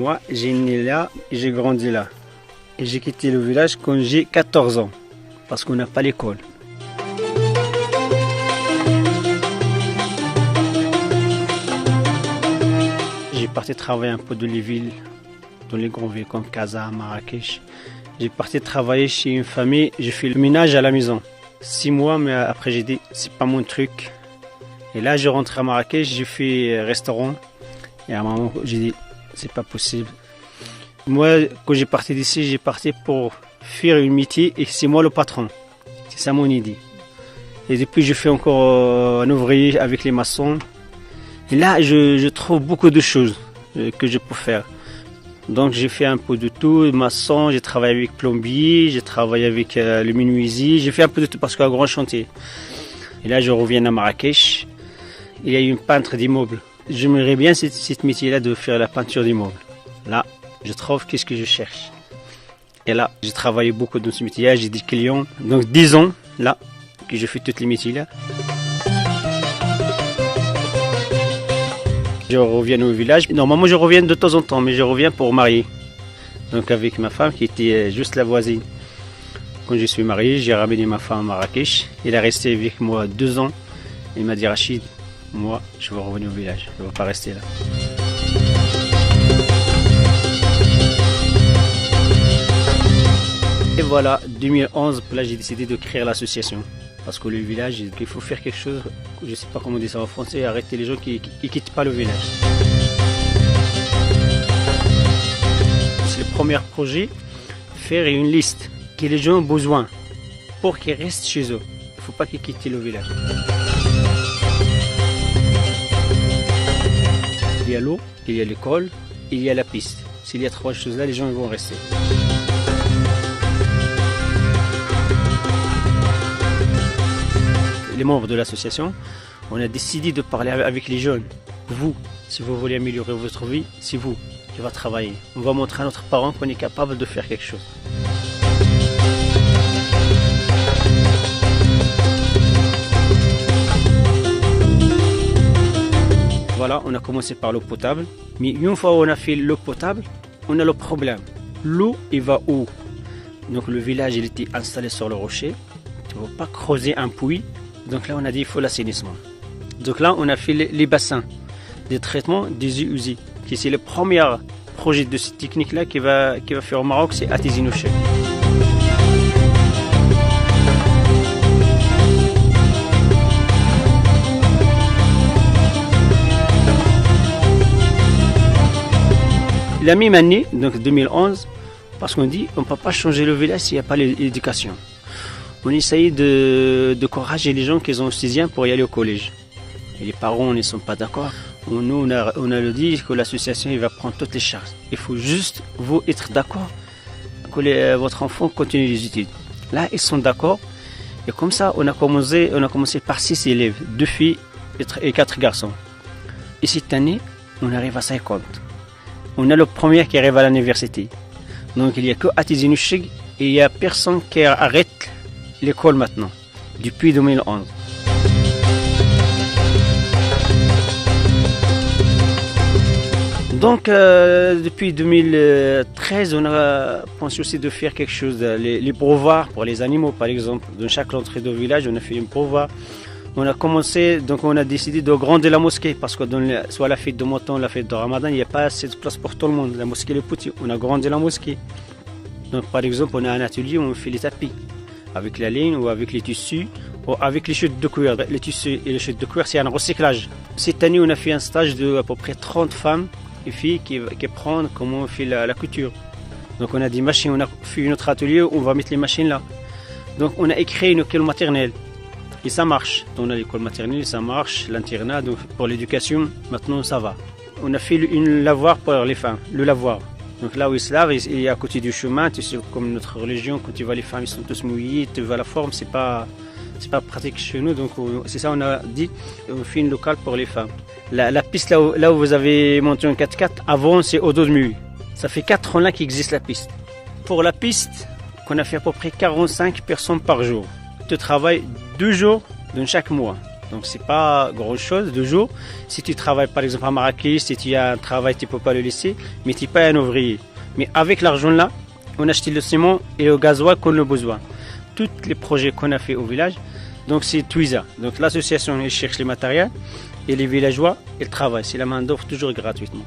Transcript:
Moi, j'ai né là et j'ai grandi là. Et j'ai quitté le village quand j'ai 14 ans, parce qu'on n'a pas l'école. J'ai parti travailler un peu dans les villes, dans les grandes villes comme Casa, Marrakech. J'ai parti travailler chez une famille, j'ai fait le ménage à la maison. 6 mois, mais après j'ai dit, c'est pas mon truc. Et là, je rentre à Marrakech, j'ai fait restaurant. Et à un moment, j'ai dit, c'est pas possible. Moi, quand j'ai parti d'ici, j'ai parti pour faire un métier et c'est moi le patron. C'est ça mon idée. Et depuis, je fais encore un ouvrier avec les maçons. Et là, je trouve beaucoup de choses que je peux faire. Donc, j'ai fait un peu de tout, maçon, j'ai travaillé avec plombier, j'ai travaillé avec le menuisier, j'ai fait un peu de tout parce qu'il y a un grand chantier. Et là, je reviens à Marrakech. Il y a une peintre d'immeubles. J'aimerais bien cette métier-là de faire la peinture d'immeubles. Là, je trouve qu'est-ce que je cherche. Et là, j'ai travaillé beaucoup dans ce métier-là, j'ai des clients. Donc 10 ans, là, que je fais tous les métiers-là. Je reviens au village. Normalement, je reviens de temps en temps, mais je reviens pour marier. Donc avec ma femme qui était juste la voisine. Quand je suis marié, j'ai ramené ma femme à Marrakech. Elle est restée avec moi 2 ans. Elle m'a dit, Rachid, moi, je veux revenir au village. Je ne veux pas rester là. Et voilà, 2011, là j'ai décidé de créer l'association. Parce que le village, il faut faire quelque chose, je ne sais pas comment on dit ça en français, arrêter les gens qui ne quittent pas le village. C'est le premier projet, faire une liste que les gens ont besoin pour qu'ils restent chez eux. Il ne faut pas qu'ils quittent le village. Il y a l'eau, il y a l'école, il y a la piste. S'il y a 3 choses là, les gens vont rester. Les membres de l'association, on a décidé de parler avec les jeunes. Vous, si vous voulez améliorer votre vie, c'est vous qui va travailler. On va montrer à notre parent qu'on est capable de faire quelque chose. Voilà, on a commencé par l'eau potable. Mais une fois qu'on a fait l'eau potable, on a le problème. L'eau, il va où? Donc le village, il était installé sur le rocher. Tu ne vas pas creuser un puits. Donc là, on a dit il faut l'assainissement. Donc là, on a fait les bassins, des traitements des eaux usées. C'est le premier projet de cette technique-là qui va faire au Maroc, c'est à Tizi Ouzou. La même année, donc 2011, parce qu'on dit on ne peut pas changer le village s'il n'y a pas l'éducation. On essaye d'encourager les gens qui sont 6e pour y aller au collège. Et les parents ne sont pas d'accord. Nous, on a dit que l'association va prendre toutes les charges. Il faut juste vous être d'accord que votre enfant continue les études. Là, ils sont d'accord. Et comme ça, on a commencé par 6 élèves, 2 filles et 4 garçons. Et cette année, on arrive à 50. On a le premier qui arrive à l'université. Donc, il n'y a que à Tizi Ouzou et il n'y a personne qui arrête l'école maintenant, depuis 2011. Donc, depuis 2013, on a pensé aussi de faire quelque chose, les breuvoirs pour les animaux, par exemple. Dans chaque entrée de village, on a fait une breuvoir. On a commencé, donc on a décidé de grandir la mosquée, parce que soit la fête de Mouton, la fête de Ramadan, il n'y a pas assez de place pour tout le monde. La mosquée est petite, on a grandi la mosquée. Donc, par exemple, on a un atelier où on fait les tapis. Avec la laine ou avec les tissus ou avec les chutes de cuir. Les tissus et les chutes de cuir, c'est un recyclage. Cette année, on a fait un stage de à peu près 30 femmes et filles qui apprennent comment on fait la couture. Donc on a des machines, on a fait notre atelier où on va mettre les machines là. Donc on a créé une école maternelle et ça marche. On a l'école maternelle, ça marche, l'internat, donc pour l'éducation, maintenant ça va. On a fait une lavoir pour les femmes, le lavoir. Donc là où ils se lavent, il est à côté du chemin, tu sais, comme notre religion, quand tu vois les femmes, ils sont tous mouillés, tu vois la forme, c'est pas pratique chez nous, donc c'est ça on a dit, on fait une locale pour les femmes. La piste là où vous avez monté un 4x4, avant c'est au dos de mur. Ça fait 4 ans là qu'existe la piste. Pour la piste, qu'on a fait à peu près 45 personnes par jour. Tu travailles 2 jours dans chaque mois. Donc c'est pas grand chose de jour. Si tu travailles par exemple à Marrakech, si tu as un travail, tu peux pas le laisser, mais tu n'es pas un ouvrier. Mais avec l'argent là, on a acheté le ciment et le gasoil qu'on a besoin. Tous les projets qu'on a fait au village, donc c'est Twiza. Donc l'association elle cherche les matériels et les villageois ils travaillent. C'est la main d'œuvre toujours gratuitement.